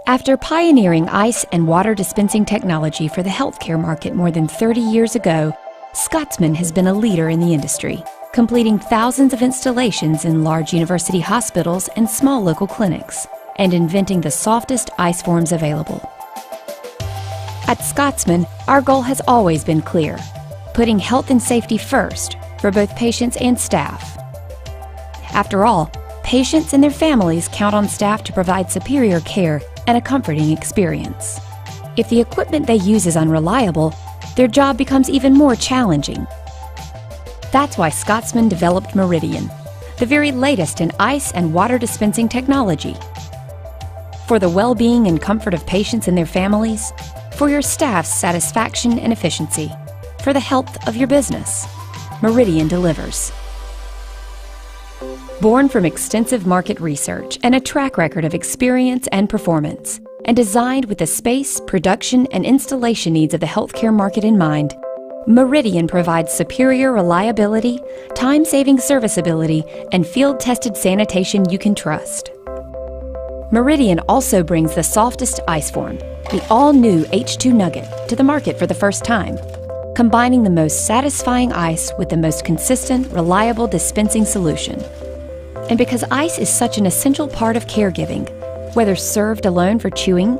After pioneering ice and water dispensing technology for the healthcare market more than 30 years ago, Scotsman has been a leader in the industry, completing thousands of installations in large university hospitals and small local clinics, and inventing the softest ice forms available. At Scotsman, our goal has always been clear: putting health and safety first for both patients and staff. After all, patients and their families count on staff to provide superior care and a comforting experience. If the equipment they use is unreliable, their job becomes even more challenging. That's why Scotsman developed Meridian, the very latest in ice and water dispensing technology. For the well-being and comfort of patients and their families, for your staff's satisfaction and efficiency, for the health of your business, Meridian delivers. Born from extensive market research and a track record of experience and performance, and designed with the space, production, and installation needs of the healthcare market in mind, Meridian provides superior reliability, time-saving serviceability, and field-tested sanitation you can trust. Meridian also brings the softest ice form, the all-new H2 Nugget, to the market for the first time, combining the most satisfying ice with the most consistent, reliable dispensing solution. And because ice is such an essential part of caregiving, whether served alone for chewing,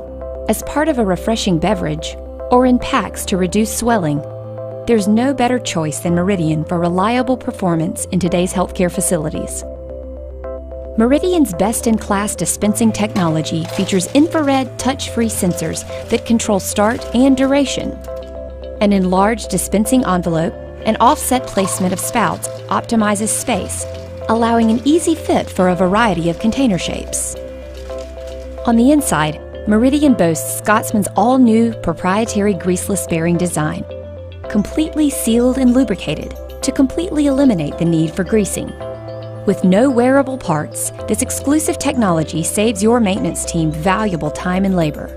as part of a refreshing beverage, or in packs to reduce swelling, there's no better choice than Meridian for reliable performance in today's healthcare facilities. Meridian's best-in-class dispensing technology features infrared touch-free sensors that control start and duration. An enlarged dispensing envelope and offset placement of spouts optimizes space, allowing an easy fit for a variety of container shapes. On the inside, Meridian boasts Scotsman's all-new proprietary greaseless bearing design, completely sealed and lubricated to completely eliminate the need for greasing. With no wearable parts, this exclusive technology saves your maintenance team valuable time and labor.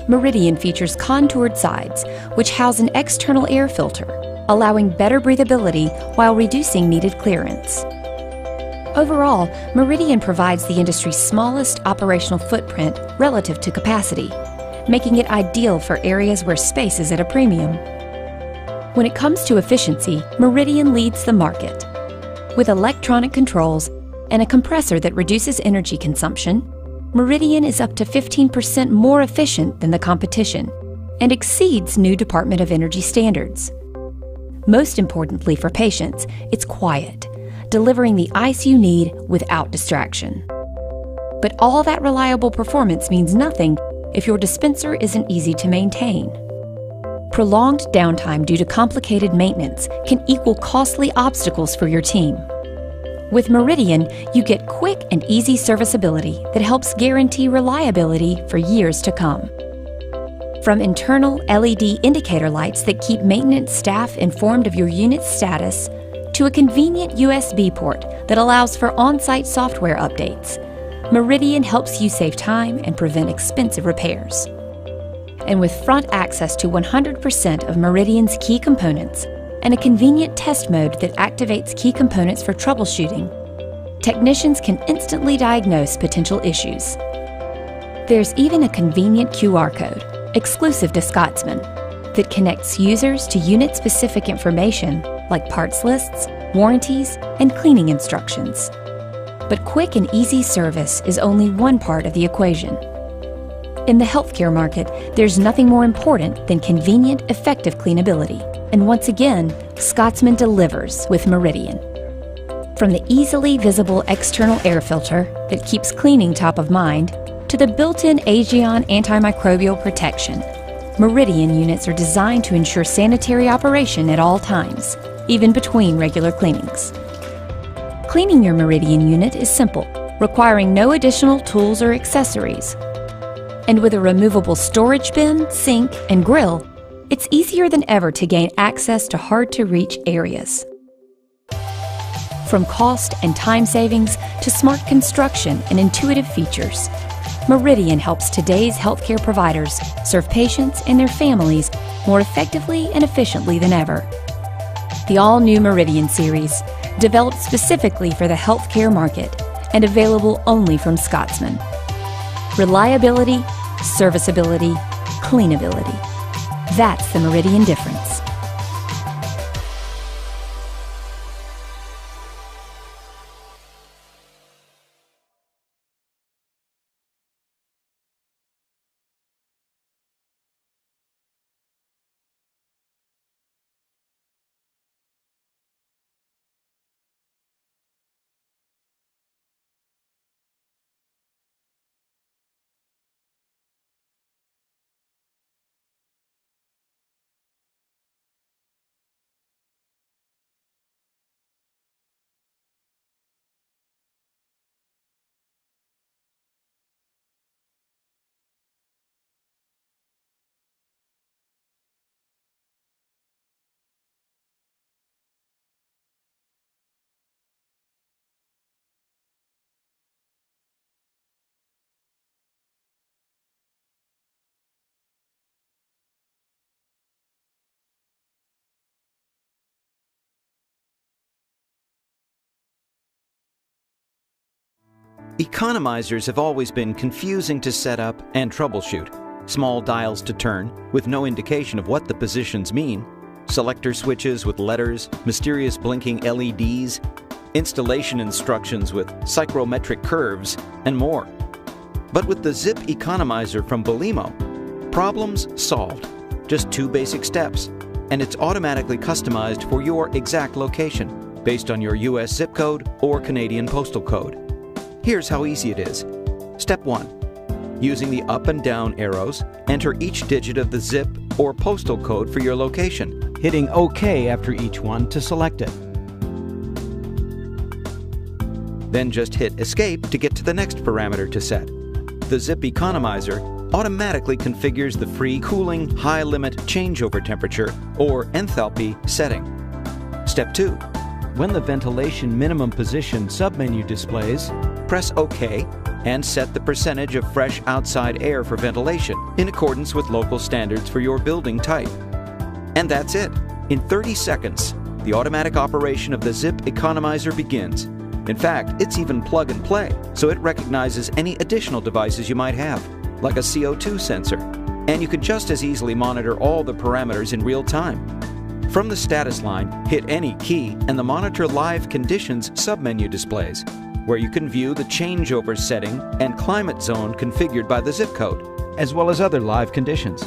Meridian features contoured sides, which house an external air filter, allowing better breathability while reducing needed clearance. Overall, Meridian provides the industry's smallest operational footprint relative to capacity, making it ideal for areas where space is at a premium. When it comes to efficiency, Meridian leads the market. With electronic controls and a compressor that reduces energy consumption, Meridian is up to 15% more efficient than the competition and exceeds new Department of Energy standards. Most importantly for patients, it's quiet, delivering the ice you need without distraction. But all that reliable performance means nothing if your dispenser isn't easy to maintain. Prolonged downtime due to complicated maintenance can equal costly obstacles for your team. With Meridian, you get quick and easy serviceability that helps guarantee reliability for years to come. From internal LED indicator lights that keep maintenance staff informed of your unit's status, to a convenient USB port that allows for on-site software updates, Meridian helps you save time and prevent expensive repairs. And with front access to 100% of Meridian's key components and a convenient test mode that activates key components for troubleshooting, technicians can instantly diagnose potential issues. There's even a convenient QR code, exclusive to Scotsman, that connects users to unit-specific information like parts lists, warranties, and cleaning instructions. But quick and easy service is only one part of the equation. In the healthcare market, there's nothing more important than convenient, effective cleanability. And once again, Scotsman delivers with Meridian. From the easily visible external air filter that keeps cleaning top of mind, to the built-in Aegon antimicrobial protection, Meridian units are designed to ensure sanitary operation at all times, even between regular cleanings. Cleaning your Meridian unit is simple, requiring no additional tools or accessories. And with a removable storage bin, sink, and grill, it's easier than ever to gain access to hard-to-reach areas. From cost and time savings to smart construction and intuitive features, Meridian helps today's healthcare providers serve patients and their families more effectively and efficiently than ever. The all-new Meridian series, developed specifically for the healthcare market and available only from Scotsman. Reliability, serviceability, cleanability. That's the Meridian difference. Economizers have always been confusing to set up and troubleshoot. Small dials to turn, with no indication of what the positions mean, selector switches with letters, mysterious blinking LEDs, installation instructions with psychrometric curves, and more. But with the Zip Economizer from Belimo, problems solved. Just 2 basic steps, and it's automatically customized for your exact location, based on your US zip code or Canadian postal code. Here's how easy it is. Step 1. Using the up and down arrows, enter each digit of the zip or postal code for your location, hitting OK after each one to select it. Then just hit Escape to get to the next parameter to set. The Zip Economizer automatically configures the free cooling high limit changeover temperature or enthalpy setting. Step 2. When the ventilation minimum position submenu displays, press OK and set the percentage of fresh outside air for ventilation in accordance with local standards for your building type. And that's it. In 30 seconds, the automatic operation of the Zip Economizer begins. In fact, it's even plug and play, so it recognizes any additional devices you might have, like a CO2 sensor. And you can just as easily monitor all the parameters in real time. From the status line, hit any key and the Monitor Live Conditions submenu displays, where you can view the changeover setting and climate zone configured by the zip code, as well as other live conditions.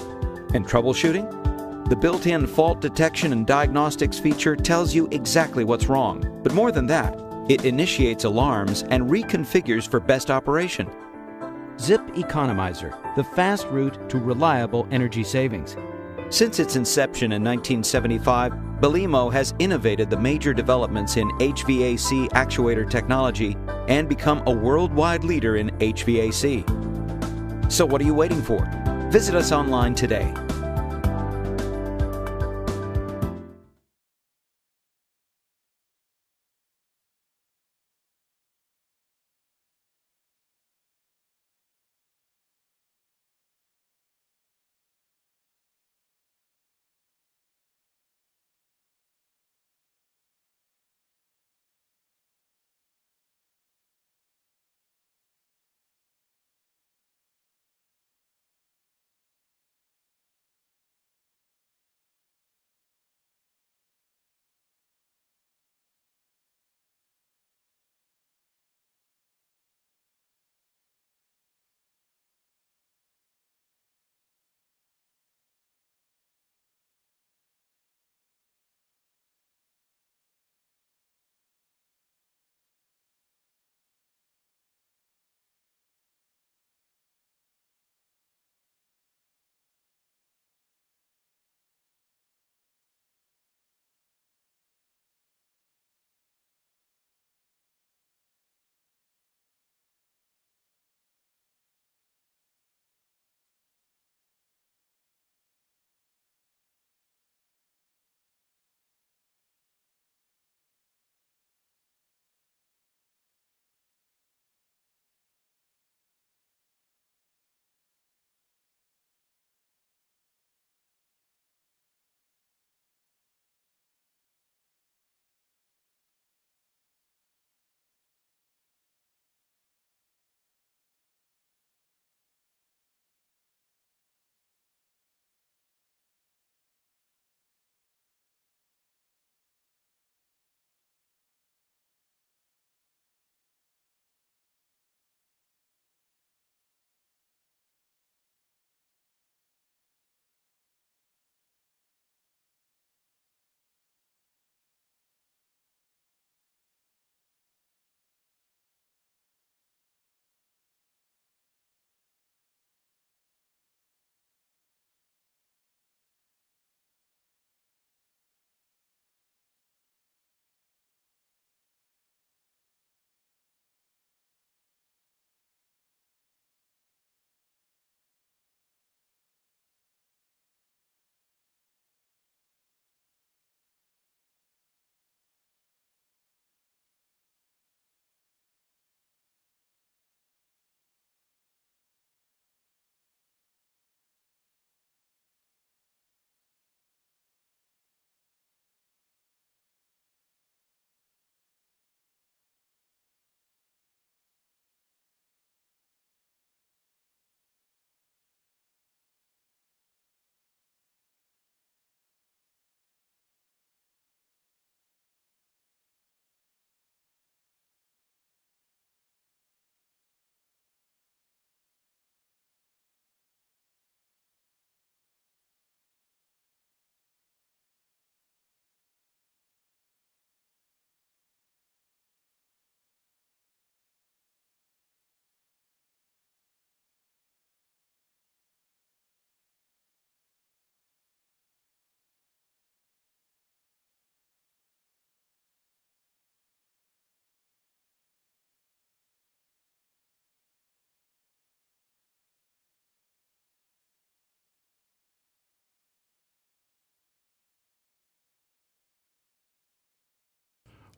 And troubleshooting? The built-in fault detection and diagnostics feature tells you exactly what's wrong. But more than that, it initiates alarms and reconfigures for best operation. Zip Economizer, the fast route to reliable energy savings. Since its inception in 1975, Belimo has innovated the major developments in HVAC actuator technology and become a worldwide leader in HVAC. So what are you waiting for? Visit us online today.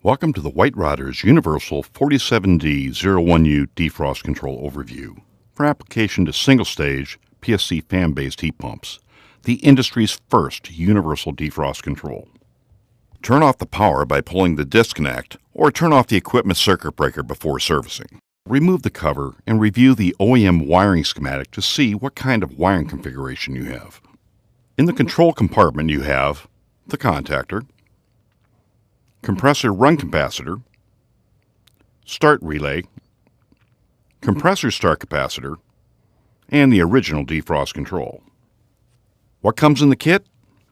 Welcome to the White Riders Universal 47D01U defrost control overview for application to single-stage PSC fan-based heat pumps, the industry's first universal defrost control. Turn off the power by pulling the disconnect or turn off the equipment circuit breaker before servicing. Remove the cover and review the OEM wiring schematic to see what kind of wiring configuration you have. In the control compartment you have the contactor, compressor run capacitor, start relay, compressor start capacitor, and the original defrost control. What comes in the kit?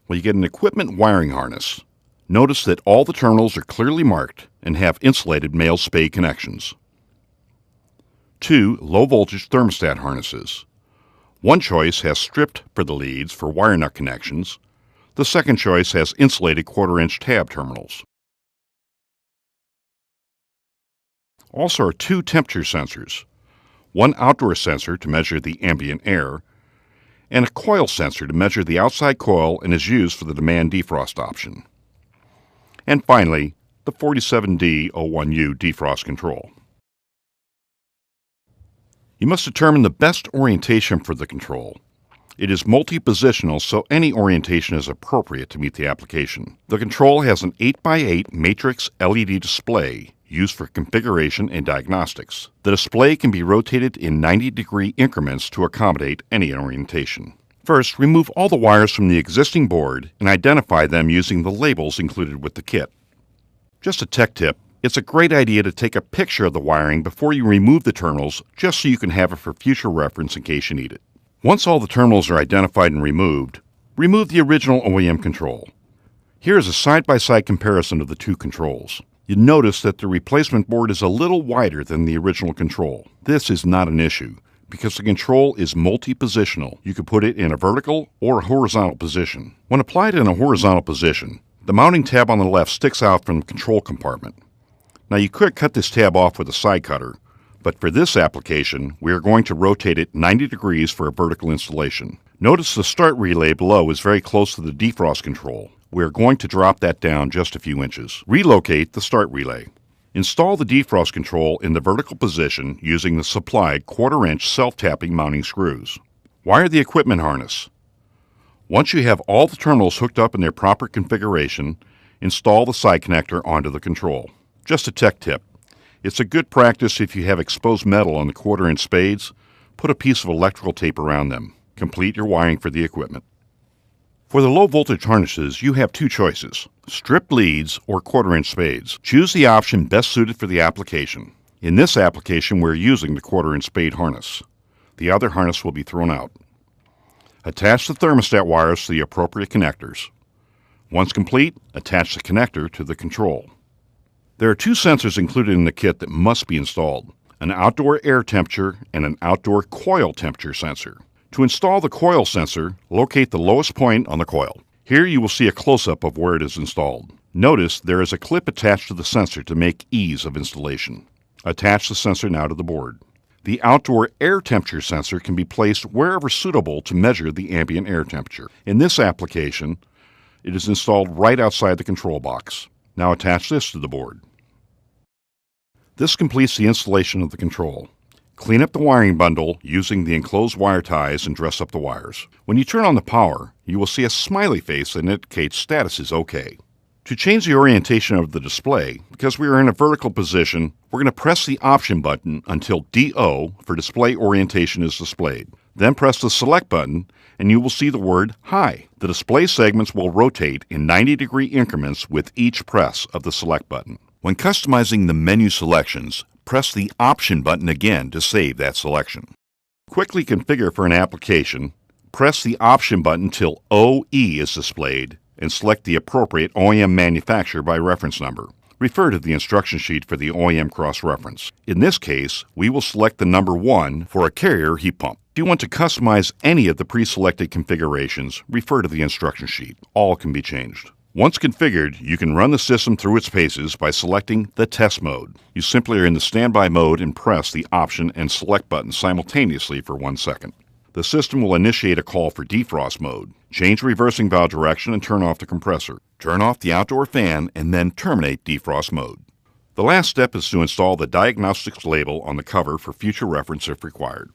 Well, you get an equipment wiring harness. Notice that all the terminals are clearly marked and have insulated male spade connections. 2 low-voltage thermostat harnesses. One choice has stripped for the leads for wire nut connections. The second choice has insulated quarter-inch tab terminals. Also are 2 temperature sensors, one outdoor sensor to measure the ambient air, and a coil sensor to measure the outside coil and is used for the demand defrost option. And finally, the 47D01U defrost control. You must determine the best orientation for the control. It is multi-positional, so any orientation is appropriate to meet the application. The control has an 8x8 matrix LED display used for configuration and diagnostics. The display can be rotated in 90-degree increments to accommodate any orientation. First, remove all the wires from the existing board and identify them using the labels included with the kit. Just a tech tip, it's a great idea to take a picture of the wiring before you remove the terminals, just so you can have it for future reference in case you need it. Once all the terminals are identified and removed, remove the original OEM control. Here is a side-by-side comparison of the 2 controls. You notice that the replacement board is a little wider than the original control. This is not an issue, because the control is multi-positional. You can put it in a vertical or a horizontal position. When applied in a horizontal position, the mounting tab on the left sticks out from the control compartment. Now you could cut this tab off with a side cutter, but for this application, we are going to rotate it 90 degrees for a vertical installation. Notice the start relay below is very close to the defrost control. We are going to drop that down just a few inches. Relocate the start relay. Install the defrost control in the vertical position using the supplied quarter-inch self-tapping mounting screws. Wire the equipment harness. Once you have all the terminals hooked up in their proper configuration, install the side connector onto the control. Just a tech tip. It's a good practice if you have exposed metal on the quarter-inch spades, put a piece of electrical tape around them. Complete your wiring for the equipment. For the low-voltage harnesses, you have 2 choices, stripped leads or quarter-inch spades. Choose the option best suited for the application. In this application, we're using the quarter-inch spade harness. The other harness will be thrown out. Attach the thermostat wires to the appropriate connectors. Once complete, attach the connector to the control. There are 2 sensors included in the kit that must be installed, an outdoor air temperature and an outdoor coil temperature sensor. To install the coil sensor, locate the lowest point on the coil. Here you will see a close-up of where it is installed. Notice there is a clip attached to the sensor to make ease of installation. Attach the sensor now to the board. The outdoor air temperature sensor can be placed wherever suitable to measure the ambient air temperature. In this application, it is installed right outside the control box. Now attach this to the board. This completes the installation of the control. Clean up the wiring bundle using the enclosed wire ties and dress up the wires. When you turn on the power, you will see a smiley face that indicates status is OK. To change the orientation of the display, because we are in a vertical position, we're going to press the option button until DO for display orientation is displayed. Then press the select button and you will see the word High. The display segments will rotate in 90-degree increments with each press of the select button. When customizing the menu selections, press the Option button again to save that selection. Quickly configure for an application, press the Option button till OE is displayed and select the appropriate OEM manufacturer by reference number. Refer to the instruction sheet for the OEM cross-reference. In this case, we will select the number 1 for a Carrier heat pump. If you want to customize any of the pre-selected configurations, refer to the instruction sheet. All can be changed. Once configured, you can run the system through its paces by selecting the test mode. You simply are in the standby mode and press the Option and Select buttons simultaneously for 1 second. The system will initiate a call for defrost mode. Change reversing valve direction and turn off the compressor. Turn off the outdoor fan and then terminate defrost mode. The last step is to install the diagnostics label on the cover for future reference if required.